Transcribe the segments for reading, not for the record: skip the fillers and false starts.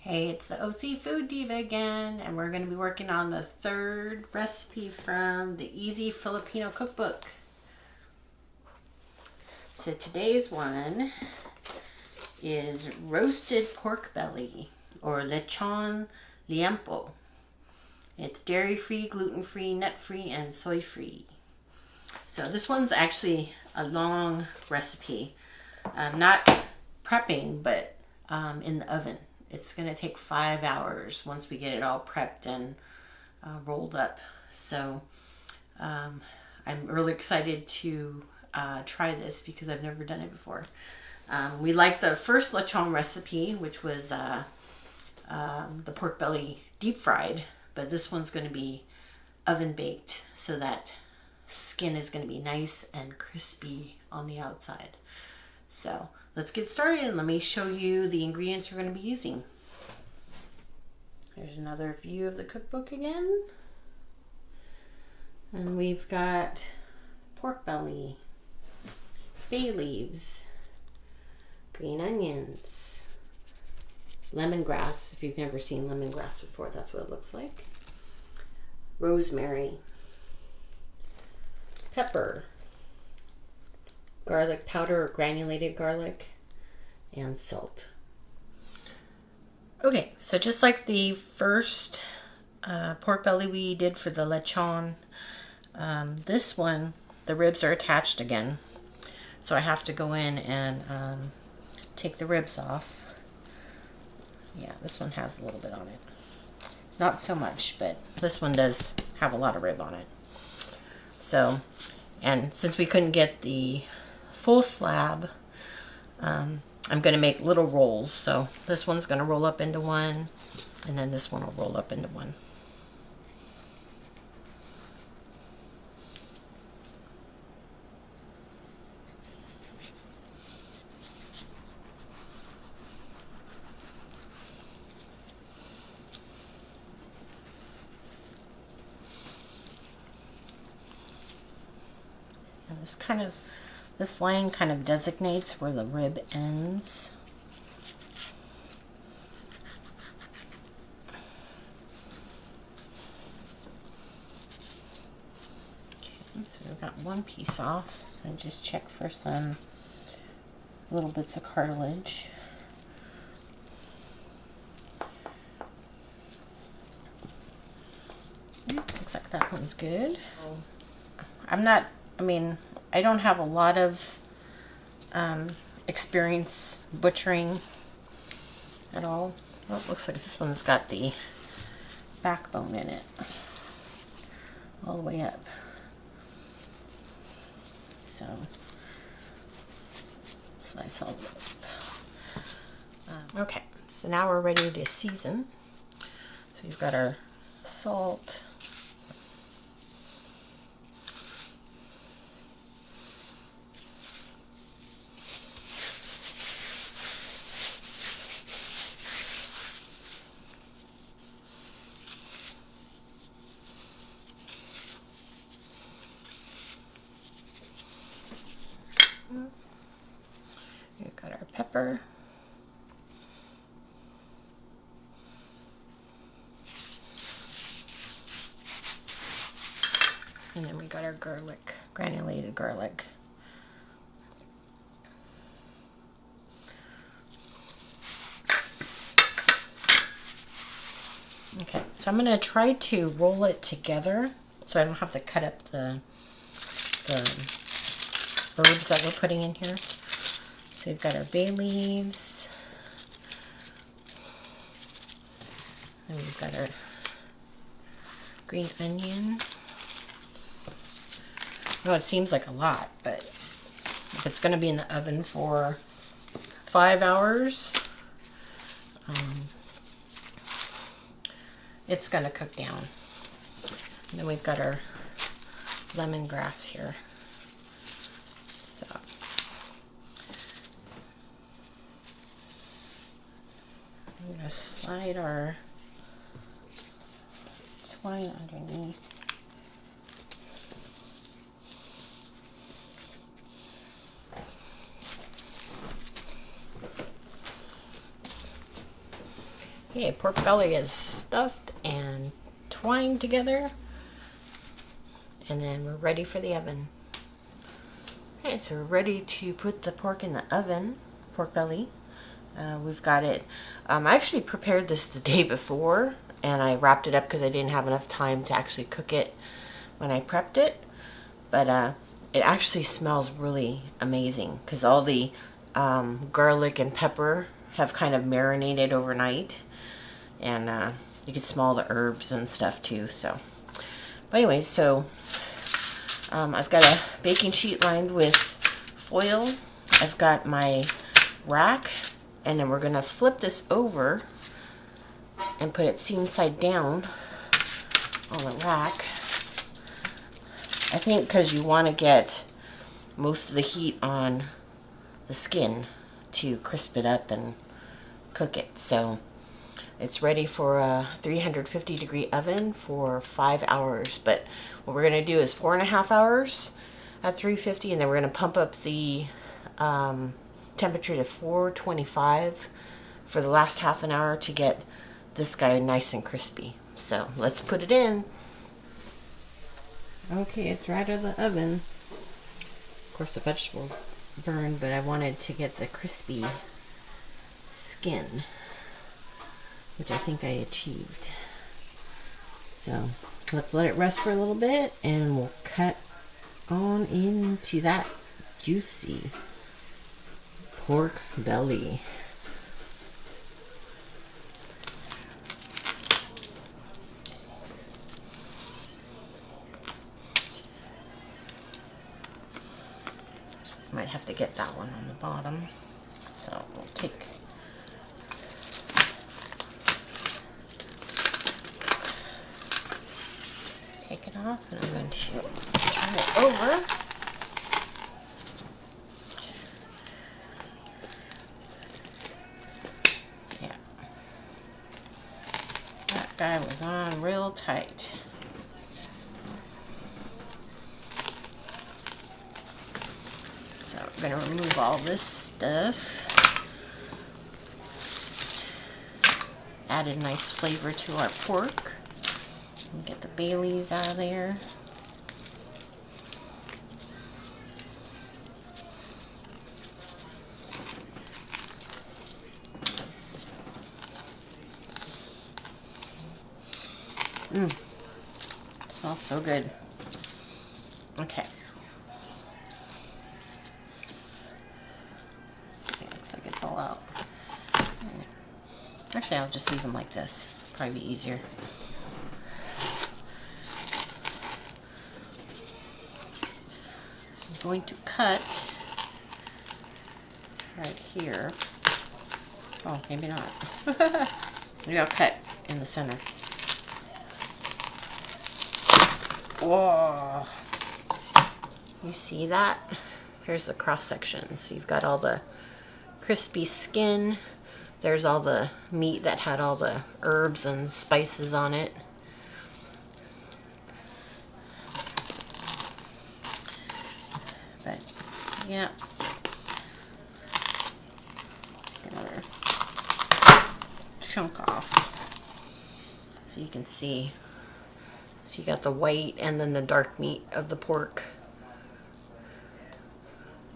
Hey, it's the OC Food Diva again, and we're going to be working on the third recipe from the Easy Filipino Cookbook. So today's one is roasted pork belly, or Lechon Liempo. It's dairy-free, gluten-free, nut-free, and soy-free. So this one's actually a long recipe. Not prepping, but in the oven. It's going to take 5 hours once we get it all prepped and rolled up. So I'm really excited to try this because I've never done it before. We liked the first lechon recipe, which was the pork belly deep fried, but this one's going to be oven baked so that skin is going to be nice and crispy on the outside. So let's get started and let me show you the ingredients we're going to be using. There's another view of the cookbook again. And we've got pork belly, bay leaves, green onions, lemongrass. If you've never seen lemongrass before, that's what it looks like. Rosemary, pepper, garlic powder or granulated garlic, and salt. Okay, so just like the first pork belly we did for the lechon, this one, the ribs are attached again. So I have to go in and take the ribs off. Yeah, this one has a little bit on it. Not so much, but this one does have a lot of rib on it. So, and since we couldn't get the full slab, I'm going to make little rolls. So this one's going to roll up into one, and then this one will roll up into one. And this line kind of designates where the rib ends. Okay, so we've got one piece off. So just check for some little bits of cartilage. Looks like that one's good. I don't have a lot of experience butchering at all. Oh, it looks like this one's got the backbone in it all the way up. So slice all up. Okay, so now we're ready to season. So we've got our salt. We've got our pepper. And then we got our garlic, granulated garlic. Okay, so I'm going to try to roll it together so I don't have to cut up the herbs that we're putting in here. So we've got our bay leaves. And we've got our green onion. Well, it seems like a lot, but if it's going to be in the oven for 5 hours, it's going to cook down. And then we've got our lemongrass here. So I'm going to slide our twine underneath. Okay, pork belly is stuffed and twined together. And then we're ready for the oven. Okay, so we're ready to put the pork in the oven, pork belly. We've got it, I actually prepared this the day before and I wrapped it up because I didn't have enough time to actually cook it when I prepped it. But it actually smells really amazing because all the garlic and pepper have kind of marinated overnight. And you can smell the herbs and stuff too. So, but anyways, so I've got a baking sheet lined with foil. I've got my rack. And then we're going to flip this over and put it seam side down on the rack. I think because you want to get most of the heat on the skin to crisp it up and cook it. So it's ready for a 350-degree oven for 5 hours. But what we're going to do is 4.5 hours at 350, and then we're going to pump up the temperature to 425 for the last half an hour to get this guy nice and crispy. So let's put it in. Okay, it's right out of the oven. Of course the vegetables burned, but I wanted to get the crispy skin, which I think I achieved. So let's let it rest for a little bit and we'll cut on into that juicy pork belly. Might have to get that one on the bottom. So we'll take it off and I'm going to turn it over. Guy was on real tight. So we're going to remove all this stuff. Add a nice flavor to our pork. And get the bay leaves out of there. Smells so good. Okay. Okay, looks like it's all out. Actually, I'll just leave them like this. Probably be easier. So I'm going to cut right here. Oh, maybe not. Maybe I'll cut in the center. Whoa. You see that? Here's the cross section. So you've got all the crispy skin. There's all the meat that had all the herbs and spices on it. But yeah. Take another chunk off so you can see. So you got the white and then the dark meat of the pork.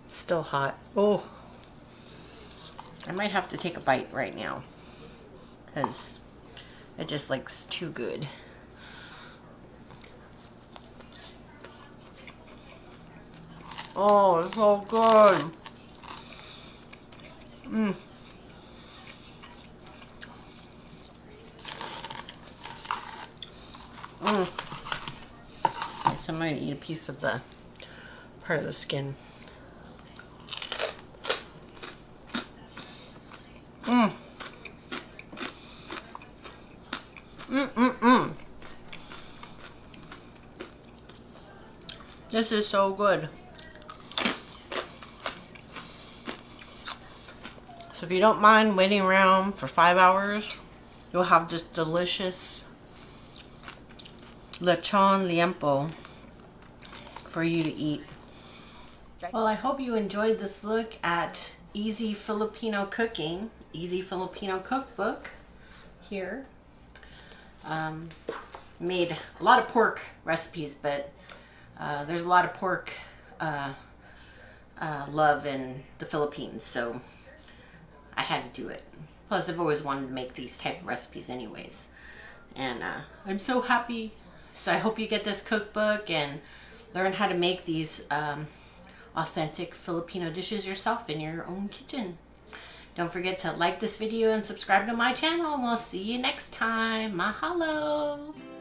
It's still hot. Oh, I might have to take a bite right now because it just looks too good. Oh, it's so good. So I'm going to eat a piece of the part of the skin. This is so good. So if you don't mind waiting around for 5 hours, you'll have this delicious Lechon Liempo for you to eat. Well, I hope you enjoyed this look at Easy Filipino Cooking, Easy Filipino Cookbook here. Made a lot of pork recipes, but there's a lot of pork love in the Philippines, so I had to do it. Plus, I've always wanted to make these type of recipes anyways. And I'm so happy. So I hope you get this cookbook and learn how to make these authentic Filipino dishes yourself in your own kitchen. Don't forget to like this video and subscribe to my channel, and we'll see you next time. Mahalo!